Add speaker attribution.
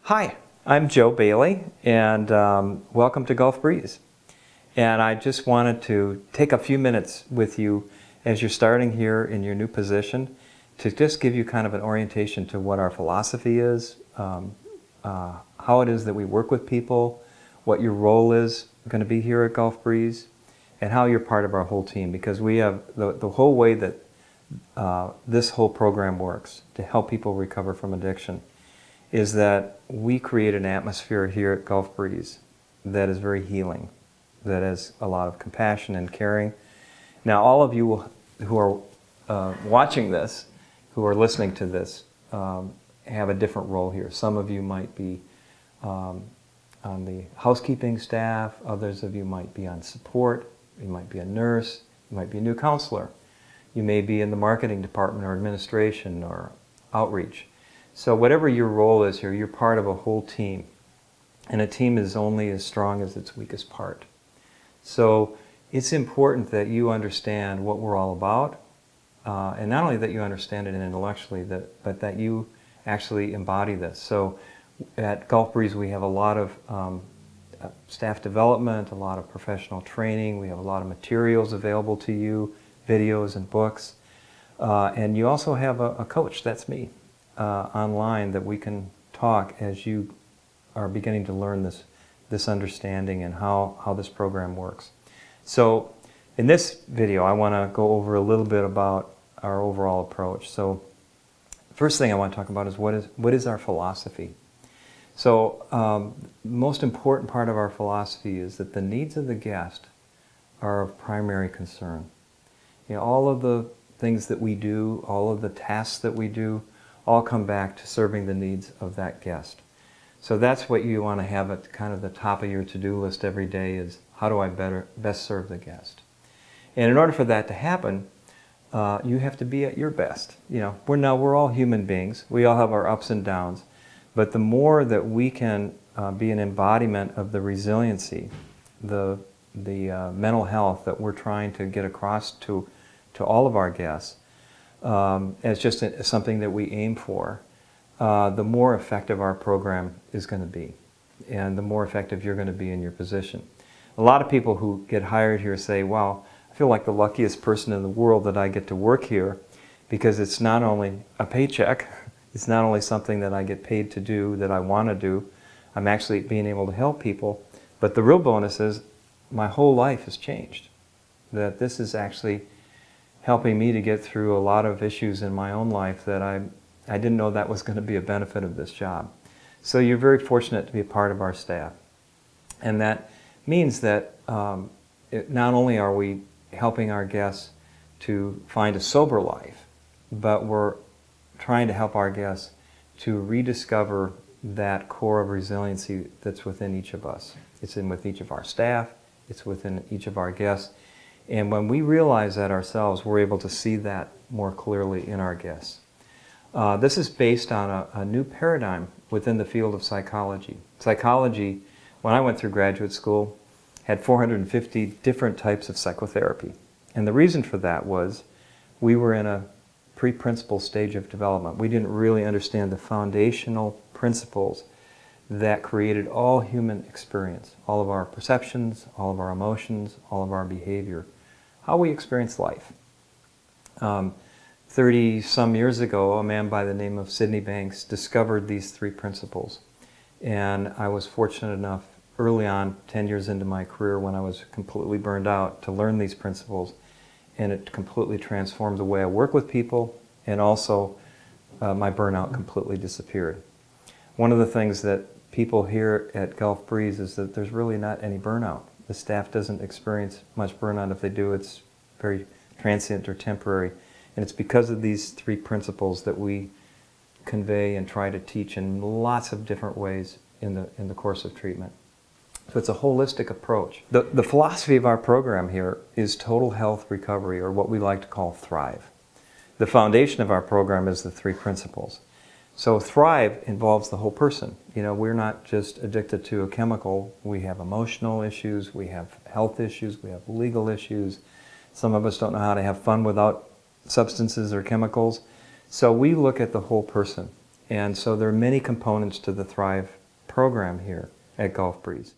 Speaker 1: Hi, I'm Joe Bailey, and welcome to Gulf Breeze. And I just wanted to take a few minutes with you as you're starting here in your new position to just give you kind of an orientation to what our philosophy is, how it is that we work with people, what your role is going to be here at Gulf Breeze, and how you're part of our whole team, because we have the whole way that this whole program works to help people recover from addiction is that we create an atmosphere here at Gulf Breeze that is very healing, that has a lot of compassion and caring. Now, all of you who are watching this, who are listening to this, have a different role here. Some of you might be on the housekeeping staff, others of you might be on support, you might be a nurse, you might be a new counselor, you may be in the marketing department or administration or outreach. So whatever your role is here, you're part of a whole team. And a team is only as strong as its weakest part. So it's important that you understand what we're all about. And not only that you understand it intellectually, but that you actually embody this. So at Gulf Breeze we have a lot of staff development, a lot of professional training. We have a lot of materials available to you, videos and books. And you also have a coach, that's me. Online that we can talk as you are beginning to learn this understanding and how this program works. So in this video I want to go over a little bit about our overall approach. So first thing I want to talk about is what is our philosophy. So most important part of our philosophy is that the needs of the guest are of primary concern. You know, all of the things that we do, all of the tasks that we do, all come back to serving the needs of that guest. So that's what you want to have at kind of the top of your to-do list every day is, how do I best serve the guest? And in order for that to happen, you have to be at your best. You know, we're all human beings. We all have our ups and downs. But the more that we can be an embodiment of the resiliency, the mental health that we're trying to get across to all of our guests, as just something that we aim for, the more effective our program is going to be, and the more effective you're going to be in your position. A lot of people who get hired here say, wow, I feel like the luckiest person in the world that I get to work here, because it's not only a paycheck, it's not only something that I get paid to do that I want to do, I'm actually being able to help people, but the real bonus is my whole life has changed. That this is actually helping me to get through a lot of issues in my own life that I didn't know that was going to be a benefit of this job. So you're very fortunate to be a part of our staff. And that means that not only are we helping our guests to find a sober life, but we're trying to help our guests to rediscover that core of resiliency that's within each of us. It's with each of our staff, it's within each of our guests. And when we realize that ourselves, we're able to see that more clearly in our guests. This is based on a new paradigm within the field of psychology. Psychology, when I went through graduate school, had 450 different types of psychotherapy. And the reason for that was we were in a pre-principal stage of development. We didn't really understand the foundational principles that created all human experience, all of our perceptions, all of our emotions, all of our behavior, how we experience life. 30-some years ago, a man by the name of Sidney Banks discovered these three principles. And I was fortunate enough early on, 10 years into my career when I was completely burned out, to learn these principles. And it completely transformed the way I work with people, and also my burnout completely disappeared. One of the things that people here at Gulf Breeze is that there's really not any burnout. The staff doesn't experience much burnout. If they do, it's very transient or temporary. And it's because of these three principles that we convey and try to teach in lots of different ways in the course of treatment. So it's a holistic approach. The philosophy of our program here is total health recovery, or what we like to call Thrive. The foundation of our program is the three principles. So Thrive involves the whole person. You know, we're not just addicted to a chemical. We have emotional issues, we have health issues, we have legal issues. Some of us don't know how to have fun without substances or chemicals. So we look at the whole person. And so there are many components to the Thrive program here at Gulf Breeze.